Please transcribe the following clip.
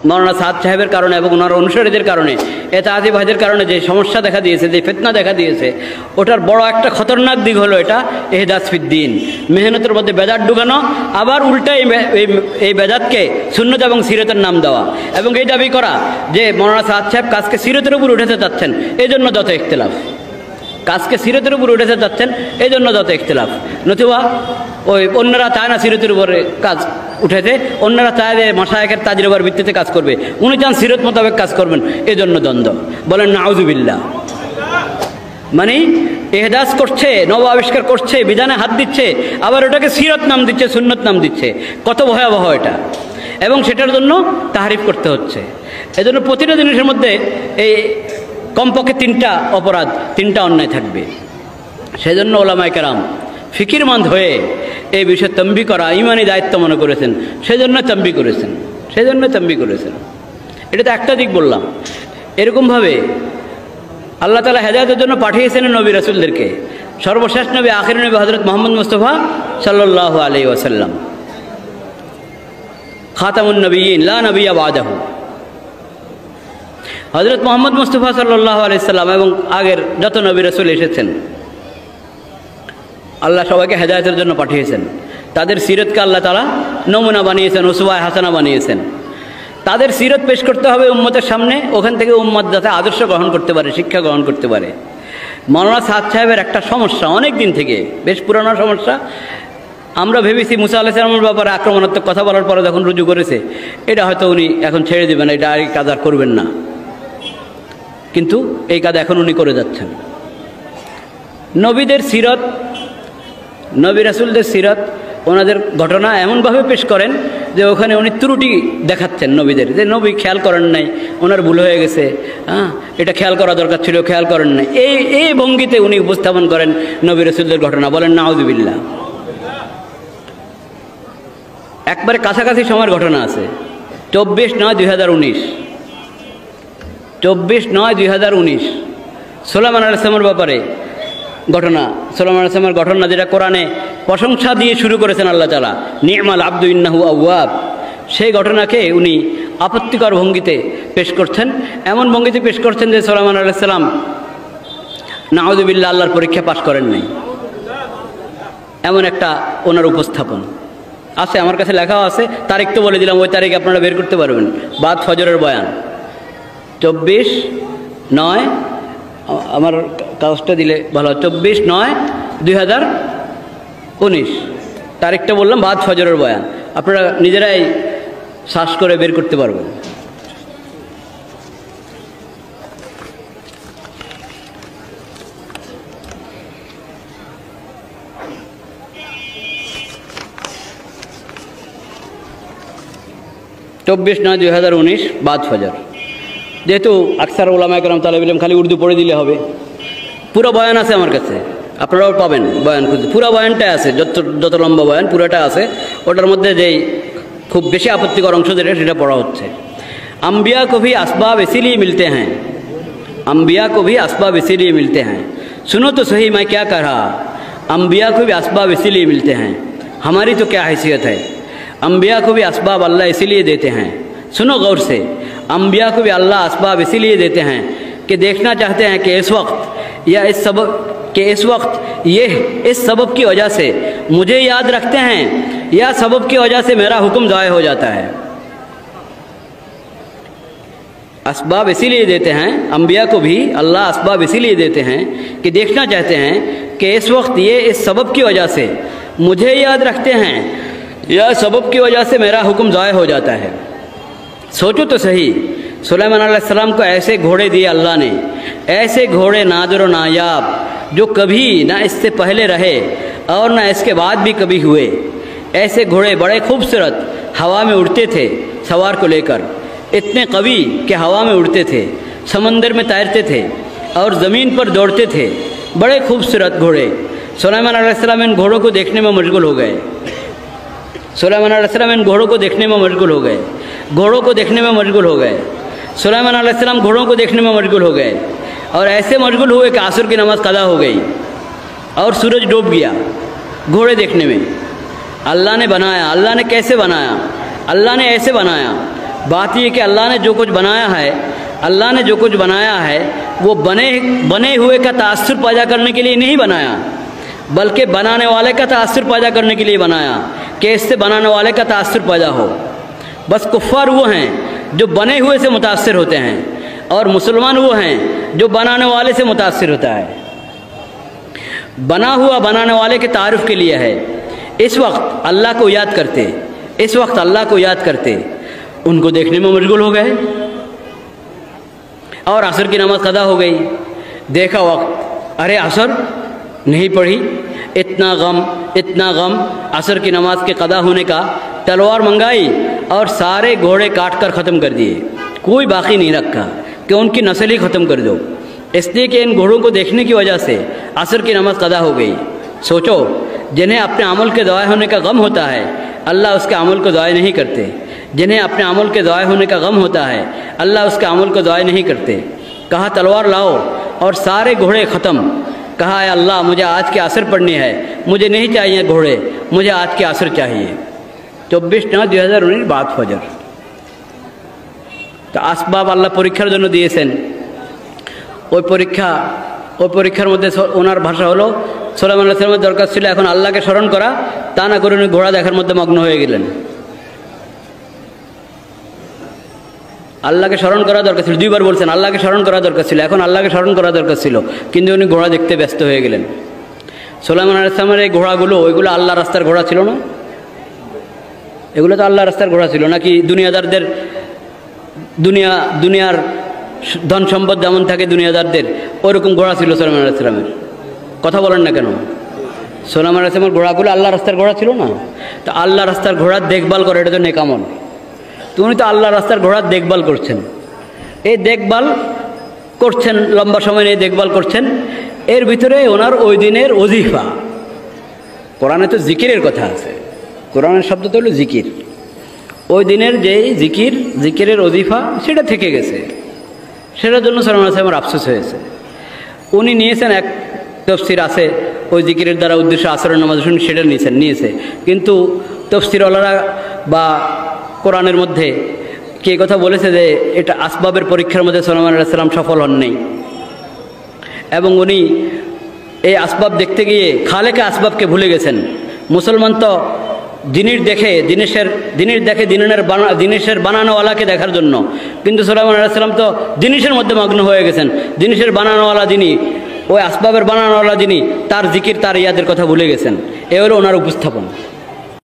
মৌলানা সাদ সাহেবের কারণে এবং ওনার অনুসারীদের কারণে এতাআতি ভাইদের কারণে যে সমস্যা দেখা দিয়েছে, যে ফিতনা দেখা দিয়েছে, ওটার বড় একটা খতরনাক দিক হলো এটা ইহদাস ফিদ্দিন, মেহনতের মধ্যে বেদাত ঢুকানো, আবার উল্টা এই বেদাতকে সুন্নত এবং সিরতের নাম দেওয়া এবং এই দাবি করা যে মৌলানা সাদ সাহেব কাজকে সিরতের উপর উঠাতে চাচ্ছেন, এই জন্য যত ইখতিলাফ। কাজকে সিরতের উপর উঠেতে চাচ্ছেন, এই জন্য যত ইখতিলাফ। নতুবা ওই অন্যরা চায় না সিরতের উপরে কাজ উঠেতে, অন্যরা চায় যে মাশায়েখের তাজরিবার ভিত্তিতে কাজ করবে, উনি চান সিরত মোতাবেক কাজ করবেন, এই জন্য দ্বন্দ্ব। বলেন নাউজুবিল্লাহ। মানে ইহদাস করছে, নব আবিষ্কার করছে, বিধানে হাত দিচ্ছে, আবার ওটাকে সিরত নাম দিচ্ছে, সুন্নত নাম দিচ্ছে। কত ভয়াবহ এটা! এবং সেটার জন্য তাহরিফ করতে হচ্ছে। এজন্য প্রতিটা জিনিসের মধ্যে এই কমপক্ষে তিনটা অপরাধ, তিনটা অন্যায় থাকবে। সেজন্য ওলামায়ে কেরাম ফিকিরমন্দ হয়ে এই বিষয়ে তম্বি করা ইমানি দায়িত্ব মনে করেছেন, সেজন্য তম্বি করেছেন। এটা তো একটা দিক বললাম। এরকমভাবে আল্লাহ তাআলা হেদায়েতের জন্য পাঠিয়েছেন নবী রাসূলদেরকে। সর্বশেষ নবী, আখির নবী হযরত মুহাম্মদ মুস্তাফা সাল্লাল্লাহু আলাইহি ওয়াসাল্লাম, খাতামুন নবিয়্যিন লা নবিয়্যা বা'দাহু। হযরত মুহাম্মদ মুস্তাফা সাল্লাল্লাহু আলাইহি সাল্লাম এবং আগের যত নবী রাসূল এসেছেন, আল্লাহ সবাইকে হেদায়েতের জন্য পাঠিয়েছেন। তাদের সিরতকে আল্লাহ তাআলা নমুনা বানিয়েছেন, উসওয়ায়ে হাসানা বানিয়েছেন। তাদের সিরত পেশ করতে হবে উম্মতের সামনে, ওখান থেকে উম্মত যাতে আদর্শ গ্রহণ করতে পারে, শিক্ষা গ্রহণ করতে পারে। মৌলানা সাদ সাহেবের একটা সমস্যা, অনেক দিন থেকে, বেশ পুরানো সমস্যা। আমরা ভেবেছি মুসা আলাইহিস সালামের ব্যাপারে আক্রমণাত্মক কথা বলার পরে যখন রুজু করেছে, এটা হয়তো উনি এখন ছেড়ে দেবেন, এটা আর কাজ আর করবেন না। কিন্তু এই কাজ এখন উনি করে যাচ্ছেন। নবীদের সিরত, নবী রাসূলদের সিরত, ওনাদের ঘটনা এমনভাবে পেশ করেন যে ওখানে উনি ত্রুটি দেখাচ্ছেন নবীদের, যে নবী খেয়াল করেন নাই, ওনার ভুল হয়ে গেছে, এটা খেয়াল করা দরকার ছিল, খেয়াল করেন নাই। এই ভঙ্গিতে উনি উপস্থাপন করেন নবী রাসূলদের ঘটনা। বলেন নাউযুবিল্লাহ। একবারে কাছাকাছি সময়ের ঘটনা আছে। 24/9/2019, 24/9/2019 সুলাইমান আলাইহিস সালামের ব্যাপারে ঘটনা। সুলাইমান আলাইহিস সালামের ঘটনা যেটা কোরআনে প্রশংসা দিয়ে শুরু করেছেন আল্লাহ তাআলা, নি'মাল আবদু ইন্নাহু আওয়াব। সেই ঘটনাকে উনি আপত্তিকর ভঙ্গিতে পেশ করছেন, এমন ভঙ্গিতে পেশ করছেন যে সুলাইমান আলাইহিস সালাম নাউযুবিল্লাহ আল্লাহর পরীক্ষা পাশ করেন নাই, এমন একটা ওনার উপস্থাপন আছে। আমার কাছে লেখাও আছে, তারিখ তো বলে দিলাম, ওই তারিখ আপনারা বের করতে পারবেন। বাদ ফজরের বয়ান 24/9, আমার কাগজটা দিলে ভালো, 24/9/2019 তারিখটা বললাম, বাদ ফজরের বয়ান। আপনারা নিজেরাই সার্চ করে বের করতে পারবেন। চব্বিশ 9/2019 বাদ ফজর। যেহেতু আকসার উলামায়ে কেরাম তালেব ইলম খালি উর্দু পড়ে দিলে হবে, পুরো বয়ান আছে আমার কাছে, আপনারাও পাবেন বয়ান খুঁজে। পুরো বয়ানটাই আছে, যত লম্বা বয়ান পুরোটা আছে। ওটার মধ্যে যেই খুব বেশি আপত্তিকর অংশ যেটা, সেটা পড়া হচ্ছে। अम्बिया को भी असबाब इसीलिए मिलते हैं, अम्बिया को भी असबाब इसीलिए मिलते हैं। सुनो तो सही मैं क्या कह रहा, अम्बिया को भी असबाब इसीलिए मिलते हैं, हमारी तो क्या हैसियत है। अम्बिया को भी असबाब अल्लाह इसीलिए देते हैं, सुनो गौर से, अम्बिया को भी अल्लाह असबाब इसीलिए देते हैं कि देखना चाहते हैं कि इस वक्त या इस सबब कि इस वक्त ये इस सबब की वजह से मुझे याद रखते हैं या सबब की वजह से मेरा हुक्म ज़ाय हो जाता है। असबाब इसीलिए देते हैं, अम्बिया को भी अल्लाह असबाब इसीलिए देते हैं कि देखना चाहते हैं कि इस वक्त ये इस सबब की वजह से मुझे याद रखते हैं या सबब की वजह से मेरा हुक्म ज़ाय हो जाता है। सोचो तो सही, सुलेमान अलैहिस्सलाम को ऐसे घोड़े दिए अल्लाह ने, ऐसे घोड़े नादिर व नायाब जो कभी ना इससे पहले रहे और ना इसके बाद भी कभी हुए। ऐसे घोड़े बड़े खूबसूरत हवा में उड़ते थे सवार को लेकर, इतने कवी कि हवा में उड़ते थे, समंदर में तैरते थे और ज़मीन पर दौड़ते थे। बड़े खूबसूरत घोड़े। सुलेमान अलैहिस्सलाम इन घोड़ों को देखने में मशगूल हो गए, सुलेमान अलैहिस्सलाम इन घोड़ों को देखने में मशगूल हो गए, घोड़ों को देखने में मशगूल हो गए। सुलेमान अलैहिस्सलाम घोड़ों को देखने में मशगूल हो गए और ऐसे मशगूल हुए कि असर की नमाज कदा हो गई और सूरज डूब गया घोड़े देखने में। अल्लाह ने बनाया, अल्लाह ने कैसे बनाया, अल्लाह ने ऐसे बनाया बात ये कि अल्लाह ने जो कुछ बनाया है, अल्लाह ने जो कुछ बनाया है वो बने हुए का तासुर पैदा करने के लिए नहीं बनाया, बल्कि बनाने वाले का तासुर पैदा करने के लिए बनाया कि इससे बनाने वाले का तासुर पैदा हो। बस कुफ़ार वो हैं जो बने हुए से मुतासिर होते हैं, और मुसलमान वो हैं जो बनाने वाले से मुतासिर होता है। बना हुआ बनाने वाले के तारुफ के लिए है। इस वक्त अल्लाह को याद करते, इस वक्त अल्लाह को याद करते उनको देखने में मशगूल हो गए, और असर की नमाज कदा हो गई। देखा वक्त, अरे असर नहीं पढ़ी, इतना गम असर की नमाज के कदा होने का। तलवार मंगाई और सारे घोड़े काट कर ख़त्म कर दिए, कोई बाकी नहीं रखा कि उनकी नस्ल ही ख़त्म कर दो, इसलिए कि इन घोड़ों को देखने की वजह से असर की नमाज कदा हो गई। सोचो, जिन्हें अपने अमल के ज़ाया होने का गम होता है, अल्लाह उसके अमल को ज़ाया नहीं करते। जिन्हें अपने अमल के ज़ाया होने का गम होता है, अल्लाह उसके अमल को ज़ाया नहीं करते। कहा तलवार लाओ और सारे घोड़े ख़त्म। कहा है अल्लाह, मुझे आज के असर पढ़नी है, मुझे नहीं चाहिए घोड़े, मुझे आज के असर चाहिए। 24/9/2019 বাদ ফজর। তো আসবাব আল্লাহ পরীক্ষার জন্য দিয়েছেন। ওই পরীক্ষার মধ্যে ওনার ভাষা হলো সুলাইমান আলাইহিস সালামের দরকার ছিল এখন আল্লাহকে স্মরণ করা, তা না করে উনি ঘোড়া দেখার মধ্যে মগ্ন হয়ে গেলেন। আল্লাহকে স্মরণ করা দরকার ছিল, দুইবার বলছেন আল্লাহকে স্মরণ করা দরকার ছিল, এখন আল্লাহকে স্মরণ করা দরকার ছিল, কিন্তু উনি ঘোড়া দেখতে ব্যস্ত হয়ে গেলেন। সুলাইমান আলাইহিস সালামের এই ঘোড়াগুলো, ওইগুলো আল্লাহ রাস্তার ঘোড়া ছিল না? এগুলো তো আল্লাহ রাস্তার ঘোড়া ছিল নাকি? দুনিয়াদারদের দুনিয়ার ধন সম্পদ যেমন থাকে দুনিয়াদারদের, ওরকম ঘোড়া ছিল সুলাইমান আলাইহিস সালামের। কথা বলেন না কেন? সুলাইমান আলাইহিস সালামের ঘোড়াগুলো আল্লাহ রাস্তার ঘোড়া ছিল না? তো আল্লাহ রাস্তার ঘোড়ার দেখভাল করে, এটা তো নেক আমল। তুমি তো আল্লাহ রাস্তার ঘোড়ার দেখভাল করছেন, এই দেখভাল করছেন, লম্বা সময় নিয়ে দেখভাল করছেন। এর ভিতরে ওনার ওই দিনের ওজিফা, কোরআনে তো জিকিরের কথা আছে, কোরআনের শব্দ তো হলো জিকির। ওই দিনের যেই জিকিরের ওজিফা সেটা থেকে গেছে, সেটার জন্য সুলাইমান আলাইহিস সালামের আফসোস হয়েছে। উনি নিয়েছেন, এক তফসির আছে ওই জিকিরের দ্বারা উদ্দেশ্য আসরের নামাজ শুনি, সেটা নিয়েছে। কিন্তু তফসিরওয়ালারা বা কোরআনের মধ্যে কে কথা বলেছে যে এটা আসবাবের পরীক্ষার মধ্যে সুলাইমান আলাইহিস সালাম সফল হন নাই, এবং উনি এই আসবাব দেখতে গিয়ে খালেকা আসবাবকে ভুলে গেছেন। মুসলমান তো জিনিসের বানানোওয়ালাকে দেখার জন্য, কিন্তু সুলাইমান আলাইহিস সালাম তো জিনিসের মধ্যে মগ্ন হয়ে গেছেন। জিনিসের বানানোওয়ালা যিনি, ওই আসবাবের বানানোওয়ালা যিনি, তার জিকির তার ইয়াদের কথা ভুলে গেছেন। এ হলো ওনার উপস্থাপন।